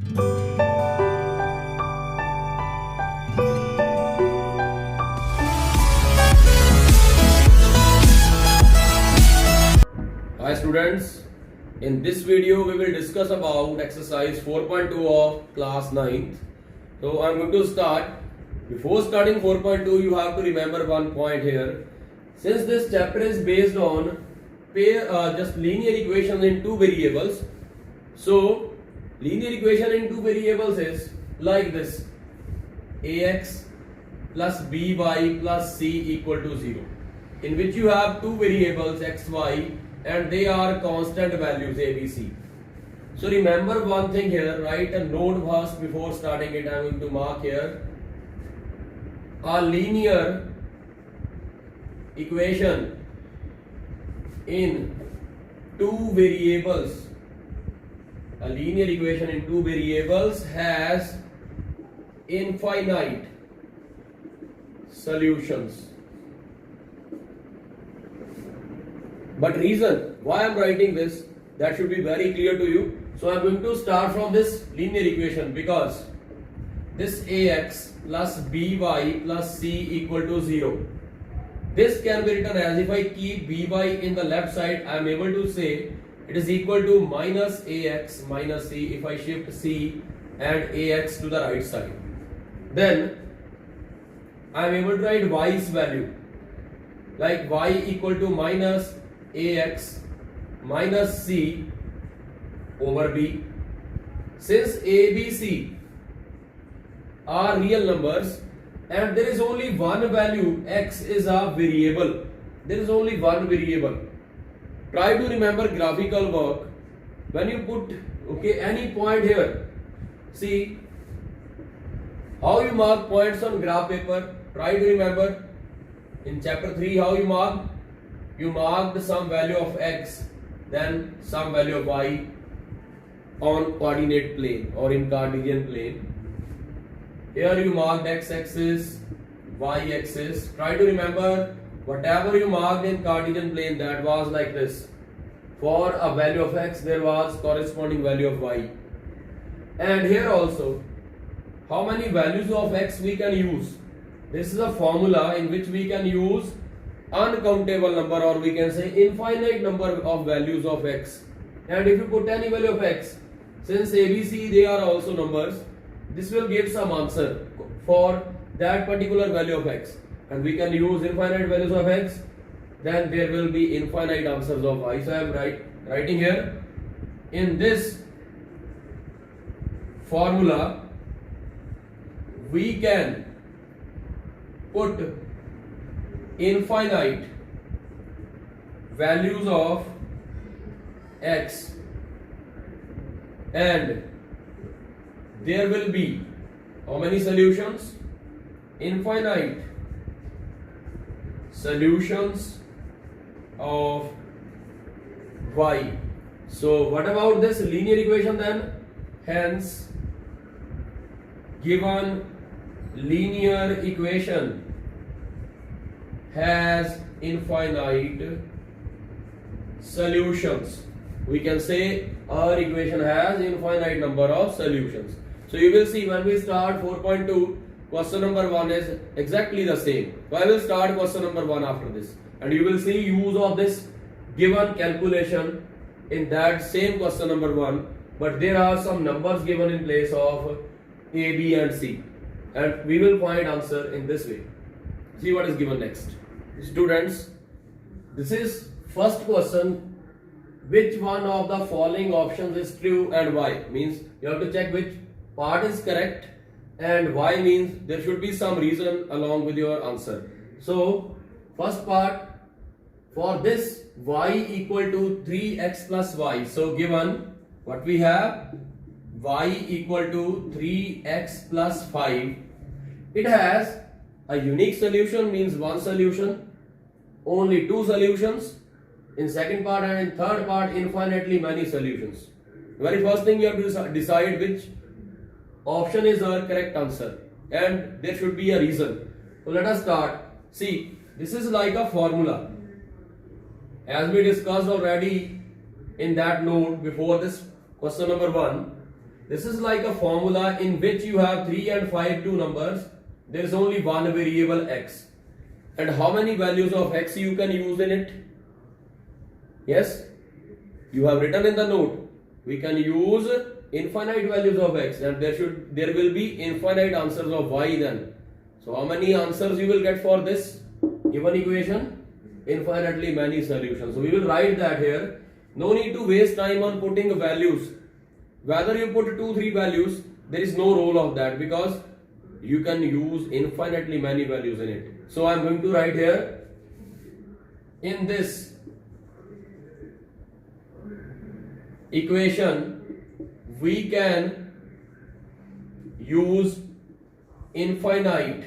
Hi students, in this video we will discuss about exercise 4.2 of class 9th. So I am going to start. Before starting 4.2 you have to remember one point here. Since this chapter is based on just linear equations in two variables, so linear equation in two variables is like this: ax plus by plus c equal to 0, in which you have two variables xy and they are constant values ABC. So remember one thing here, write a note first before starting it. I am going to mark here a linear equation in two variables. A linear equation in two variables has infinite solutions. But reason why I am writing this, that should be very clear to you. So I am going to start from this linear equation, because this ax plus by plus c equal to 0. This can be written as, if I keep by in the left side, I am able to say it is equal to minus ax minus c if I shift c and ax to the right side. Then I am able to write y's value like y equal to minus ax minus c over b. Since a, b, c are real numbers and there is only one value, x is a variable, there is only one variable. Try to remember graphical work. When you put any point here, see how you mark points on graph paper. Try to remember in chapter 3 how you mark. You marked some value of x, then some value of y on coordinate plane or in Cartesian plane. Here you marked x-axis, y-axis. Try to remember whatever you marked in Cartesian plane, that was like this. For a value of x, there was corresponding value of y. And here also, how many values of x we can use? This is a formula in which we can use uncountable number, or we can say infinite number of values of x. And if you put any value of x, since ABC they are also numbers, this will give some answer for that particular value of x. And we can use infinite values of x, then there will be infinite answers of y. So I am writing here, in this formula we can put infinite values of x and there will be how many solutions? Infinite solutions of y. So what about this linear equation then? Hence, given linear equation has infinite solutions. We can say our equation has infinite number of solutions. So you will see when we start 4.2, question number 1 is exactly the same. So I will start question number 1 after this, and you will see use of this given calculation in that same question number 1, but there are some numbers given in place of a, b and c, and we will find answer in this way. See what is given next. Students, this is first question. Which one of the following options is true and why? Means you have to check which part is correct, and why means there should be some reason along with your answer. So first part, for this y equal to 3x plus y. So given what we have, y equal to 3x plus 5. It has a unique solution, means one solution, only two solutions. In second part and in third part, infinitely many solutions. Very first thing you have to decide which option is our correct answer, and there should be a reason. So let us start. See, this is like a formula, as we discussed already in that note before this question number 1. this is like a formula in which you have 3 and 5 two numbers. There is only one variable x. And how many values of x you can use in it? Yes, you have written in the note, we can use infinite values of x, and there will be infinite answers of y then. So how many answers you will get for this given equation? Infinitely many solutions. So we will write that here. No need to waste time on putting values. Whether you put 2, 3 values, there is no role of that, because you can use infinitely many values in it. So I am going to write here, in this equation we can use infinite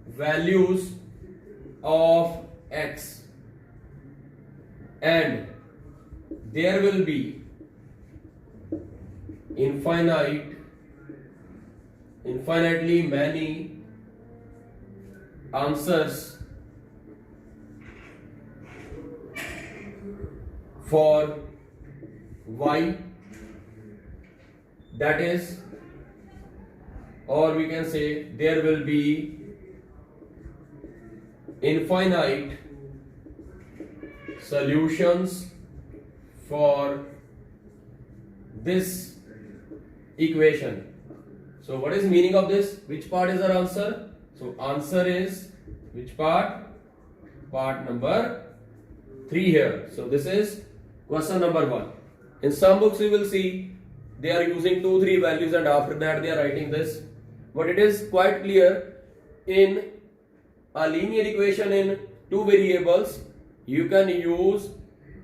values of x, and there will be infinitely many answers for y, that is, or we can say there will be infinite solutions for this equation. So what is meaning of this? Which part is our answer? So answer is which part? Part number 3 here. So this is question number 1. In some books you will see they are using 2, 3 values and after that they are writing this. But it is quite clear, in a linear equation in 2 variables you can use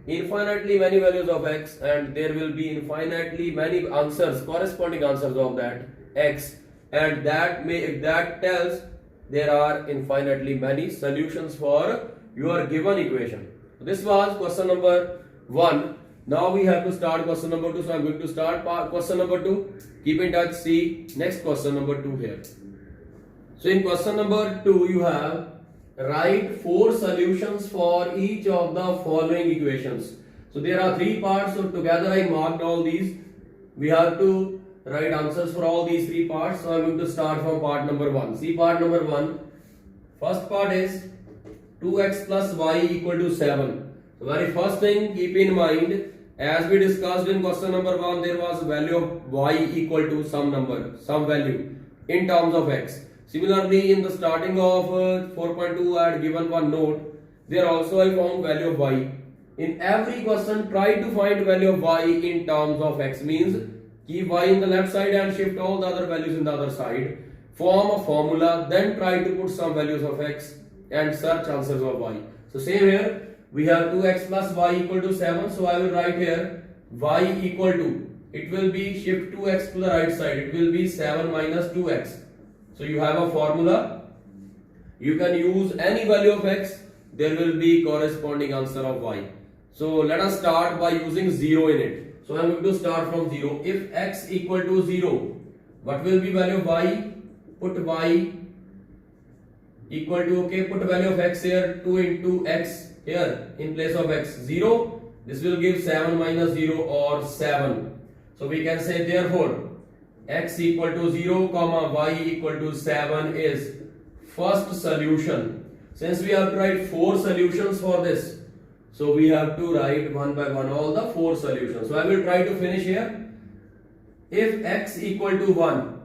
infinitely many values of x, and there will be infinitely many answers, corresponding answers of that x, and that tells there are infinitely many solutions for your given equation. This was question number 1. Now we have to start question number 2. So I am going to start question number 2. Keep in touch. See next question number 2 here. So in question number 2 you have write 4 solutions for each of the following equations. So there are 3 parts. So together I marked all these. We have to write answers for all these 3 parts. So I am going to start from part number 1. See part number 1. First part is 2x plus y equal to 7. So very first thing, keep in mind, as we discussed in question number 1, there was value of y equal to some number, some value in terms of x. Similarly, in the starting of 4.2 I had given one note, there also I found value of y. In every question, try to find value of y in terms of x, means keep y in the left side and shift all the other values in the other side. Form a formula, then try to put some values of x and search answers of y. So same here. We have 2x plus y equal to 7. So I will write here y equal to, it will be shift 2x to the right side. It will be 7 minus 2x. So you have a formula. You can use any value of x. There will be corresponding answer of y. So let us start by using 0 in it. So I am going to start from 0. If x equal to 0, what will be value of y? Put y equal to, okay, put value of x here, 2 into x. Here in place of x 0, this will give 7 minus 0 or 7. So we can say therefore x equal to 0 comma y equal to 7 is first solution. Since we have to write 4 solutions for this, so we have to write one by one all the 4 solutions. So I will try to finish here. If x equal to 1,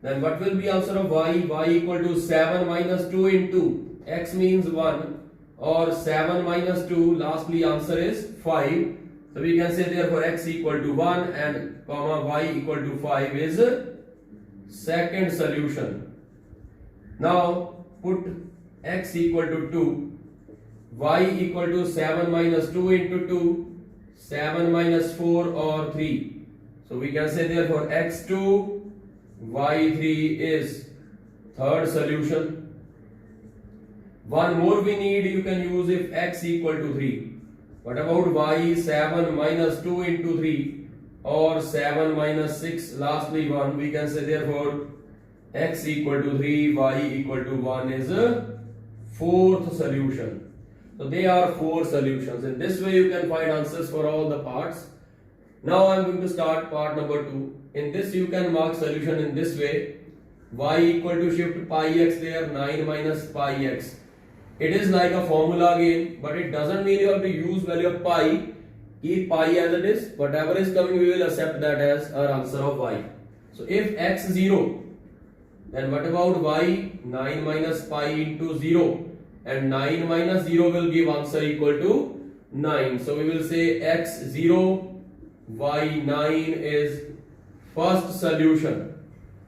then what will be answer of y? Y equal to 7 minus 2 into x means 1. Or 7 minus 2, lastly answer is 5. So we can say therefore x equal to 1 and comma y equal to 5 is second solution. Now put x equal to 2, y equal to 7 minus 2 into 2, 7 minus 4 or 3. So we can say therefore x2, y3 is third solution. One more we need, you can use if x equal to 3. What about y? 7 minus 2 into 3 or 7 minus 6, lastly 1. We can say therefore x equal to 3, y equal to 1 is a fourth solution. So they are 4 solutions. In this way you can find answers for all the parts. Now I am going to start part number 2. in this you can mark solution in this way. Y equal to shift pi x there, 9 minus pi x. It is like a formula again, but it doesn't mean you have to use value of pi. Keep pi as it is. Whatever is coming, we will accept that as our answer of y. So if x 0, then what about y? 9 minus pi into 0. And 9 minus 0 will give answer equal to 9. So we will say x 0, y 9 is first solution.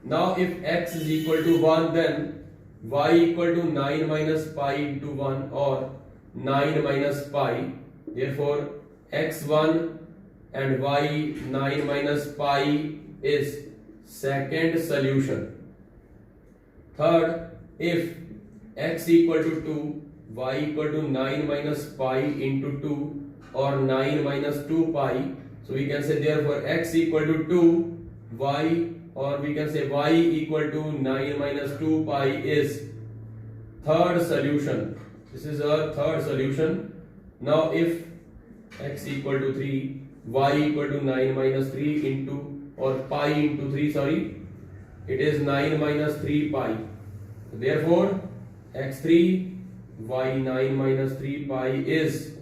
Now if x is equal to 1, then y equal to 9 minus pi into 1 or 9 minus pi. Therefore x1 and y 9 minus pi is second solution. Third, if x equal to 2, y equal to 9 minus pi into 2 or 9 minus 2 pi. So we can say therefore x equal to 2, y, or we can say y equal to 9 minus 2 pi is third solution. This is our third solution. Now if x equal to 3, y equal to 9 minus 3 into or pi into 3, sorry, it is 9 minus 3 pi. So therefore x3, y 9 minus 3 pi is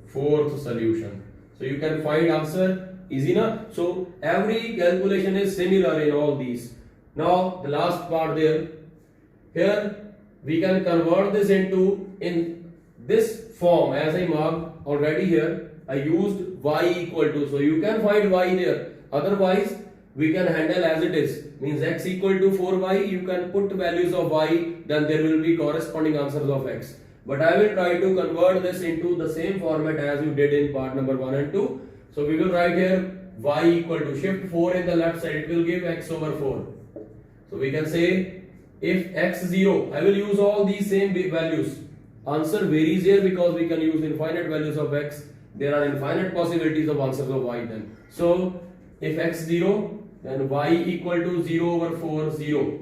fourth solution. So you can find answer easy na. So every calculation is similar in all these. Now the last part there. Here we can convert this into in this form as I marked already here. I used y equal to. So you can find y there. Otherwise we can handle as it is. Means x equal to 4y. You can put values of y. Then there will be corresponding answers of x. But I will try to convert this into the same format as you did in part number 1 and 2. So we will write here y equal to shift 4 in the left side. It will give x over 4. So we can say if x 0, I will use all these same values. Answer varies here because we can use infinite values of x. There are infinite possibilities of answers of y then. So if x 0, then y equal to 0 over 4, 0.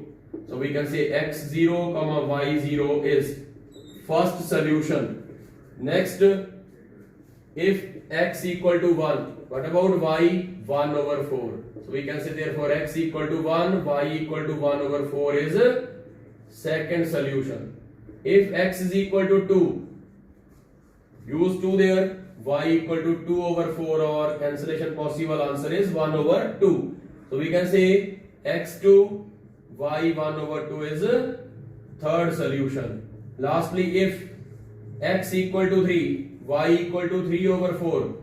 So we can say x 0 comma y 0 is first solution. Next, if x equal to 1, what about y? 1 over 4. So we can say therefore x equal to 1, y equal to 1 over 4 is a second solution. If x is equal to 2, use 2 there, y equal to 2 over 4 or cancellation possible answer is 1 over 2. So we can say x2, y 1 over 2 is a third solution. Lastly, if x equal to 3, y equal to 3 over 4,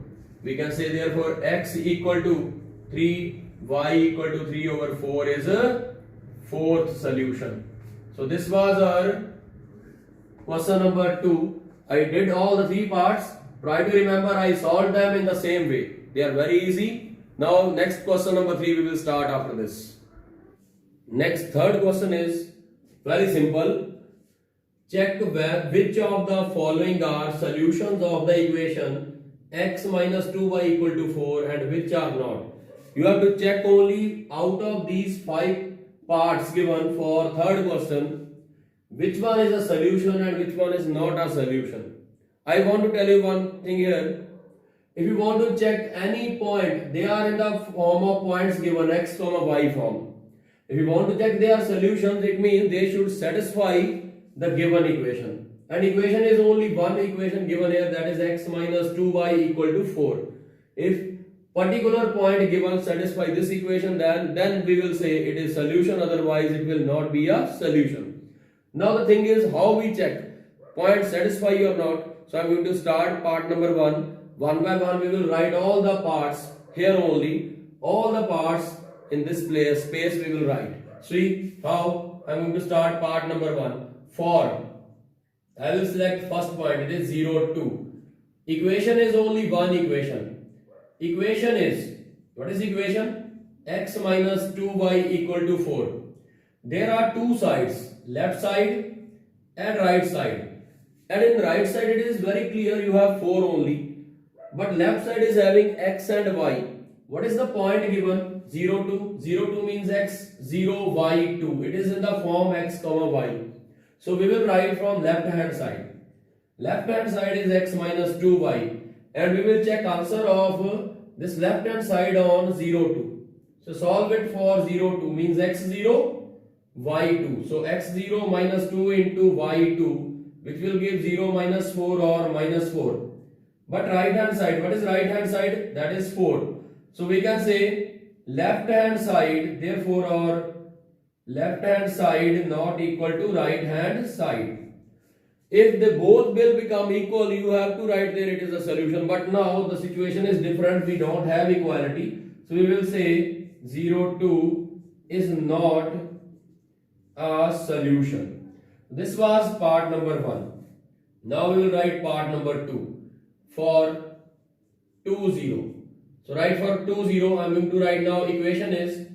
we can say therefore x equal to 3, y equal to 3 over 4 is a fourth solution. So this was our question number 2. I did all the 3 parts. Try to remember I solved them in the same way. They are very easy. Now next question number 3 we will start after this. Next third question is very simple. Check which of the following are solutions of the equation x minus 2y equal to 4 and which are not. You have to check only out of these 5 parts given for third question which one is a solution and which one is not a solution. I want to tell you one thing here. If you want to check any point, they are in the form of points given x comma y form. If you want to check their solutions, it means they should satisfy the given equation. And equation is only one equation given here, that is x minus 2y equal to 4. If particular point given satisfy this equation, then we will say it is solution, otherwise it will not be a solution. Now the thing is how we check point satisfy or not. So I am going to start part number 1. One by one we will write all the parts here only. All the parts in this space we will write. See how I am going to start part number 1. For I will select first point, it is 0, 2. Equation is only one equation. Equation is, what is equation? X minus 2y equal to 4. There are two sides, left side and right side. And in right side it is very clear you have 4 only. But left side is having x and y. What is the point given? 0, 2. 0, 2 means x, 0, y, 2. It is in the form x comma y. So we will write from left hand side. Left hand side is x minus 2y. And we will check answer of this left hand side on 0, 2. So solve it for 0, 2 means x0, y2. So x0 minus 2 into y2, which will give 0 minus 4 or minus 4. But right hand side, what is right hand side? That is 4. So we can say left hand side, therefore our left hand side not equal to right hand side. If they both will become equal, you have to write there it is a solution. But now the situation is different. We don't have equality. So we will say 0, 2 is not a solution. This was part number 1. Now we will write part number 2 for 2, 0. So write for 2, 0. I am going to write now equation is,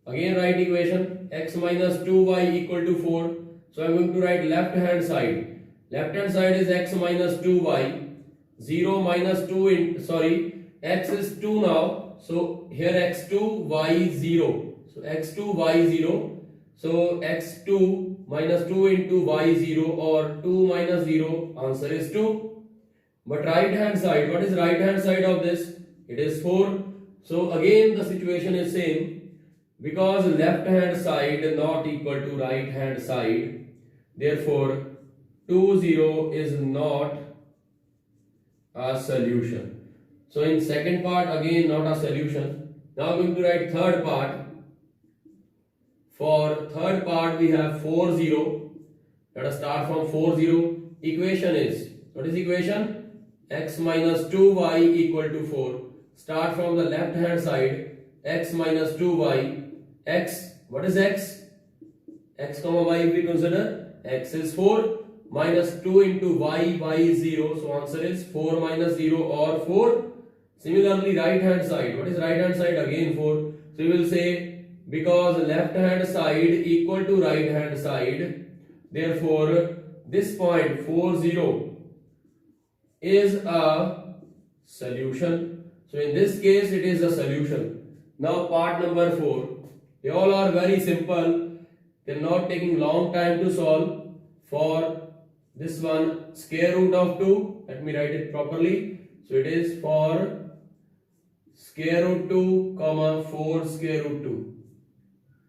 again write equation, x minus 2y equal to 4. So I am going to write left hand side. Left hand side is x minus 2y. 0 minus 2 in, sorry, x is 2 now. So here x2, y 0. So x2, y 0. So x2 minus 2 into y 0 or 2 minus 0, answer is 2. But right hand side, what is right hand side of this? It is 4. So again the situation is same, because left hand side not equal to right hand side, therefore 2, 0 is not a solution. So in second part again not a solution. Now I'm going to write third part. For third part we have 4, 0. Let us start from 4, 0. Equation is, what is equation? X minus 2y equal to 4. Start from the left hand side. X minus 2y. X, what is x? X comma y if we consider. X is 4. Minus 2 into y, y is 0. So answer is 4 minus 0 or 4. Similarly right hand side. What is right hand side? Again 4. So we will say, because left hand side equal to right hand side, therefore this point 4, 0 is a solution. So in this case it is a solution. Now part number 4. They all are very simple. They are not taking long time to solve. For this one, square root of 2. Let me write it properly. So it is for square root 2 comma 4 square root 2.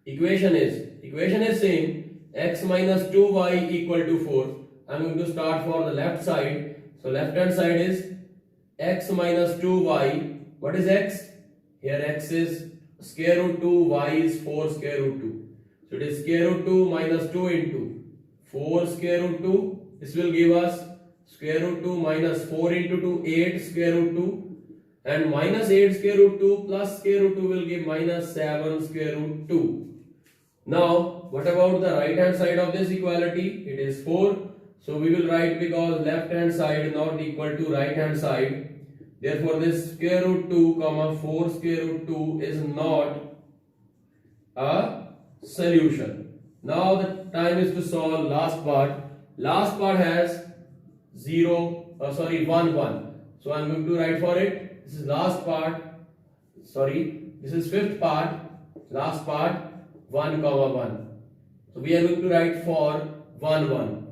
Equation is same. X minus 2y equal to 4. I am going to start for the left side. So left hand side is x minus 2y. What is x? Here x is square root 2, y is 4 square root 2. So it is square root 2 minus 2 into 4 square root 2. This will give us square root 2 minus 4 into 2, 8 square root 2. And minus 8 square root 2 plus square root 2 will give minus 7 square root 2. Now, what about the right hand side of this equality? It is 4. So we will write, because left hand side not equal to right hand side, therefore this square root 2 comma 4 square root 2 is not a solution. Now the time is to solve last part. Last part has 1, 1. So I am going to write for it. This is last part. Sorry, this is fifth part. Last part 1 comma 1. So we are going to write for 1, 1.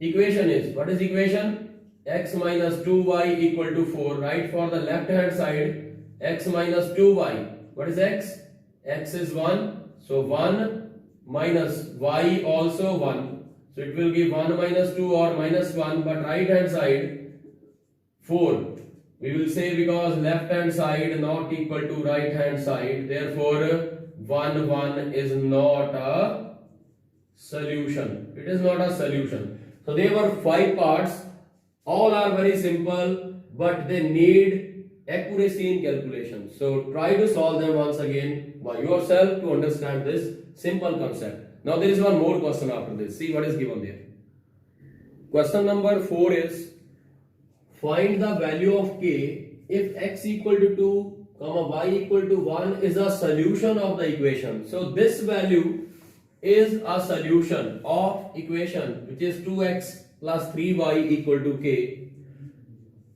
Equation is, what is equation? X minus 2y equal to 4. Write for the left hand side. X minus 2y. What is x? X is 1. So 1 minus y also 1. So it will give 1 minus 2 or minus 1. But right hand side 4. We will say, because left hand side not equal to right hand side, therefore 1, 1 is not a solution. It is not a solution. So there were 5 parts. All are very simple, but they need accuracy in calculation. So try to solve them once again by yourself to understand this simple concept. Now there is one more question after this. See what is given there. Question number 4 is, find the value of k if x equal to 2 comma y equal to 1 is a solution of the equation. So this value is a solution of equation which is 2x plus 3y equal to k.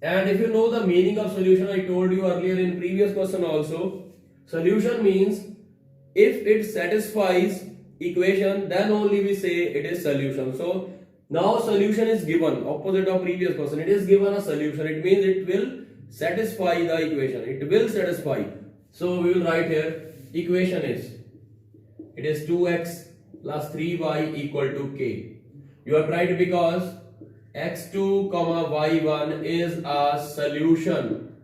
And if you know the meaning of solution, I told you earlier in previous question also, solution means if it satisfies equation, then only we say it is solution. So now solution is given, opposite of previous question, it is given a solution. It means it will satisfy the equation. It will satisfy. So we will write here equation is, it is 2x plus 3y equal to k. You are right because x2 comma y1 is a solution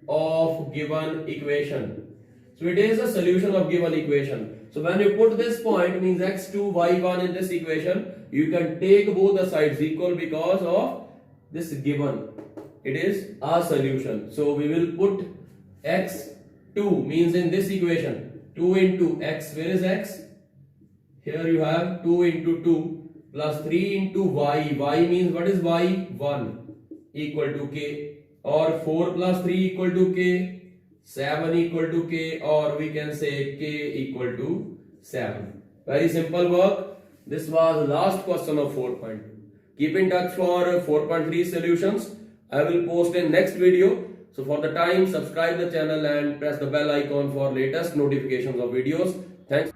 of given equation. So it is a solution of given equation. So when you put this point means x2 y1 in this equation, you can take both the sides equal because of this given. It is a solution. So we will put x2 means in this equation 2 into x. Where is x? Here you have 2 into 2 plus 3 into y. Y means what is y? 1 equal to k, or 4 plus 3 equal to k, 7 equal to k, or we can say k equal to 7. Very simple work. This was last question of 4.2. Keep in touch for 4.3 solutions. I will post in next video. So for the time, subscribe the channel and press the bell icon for latest notifications of videos. Thanks.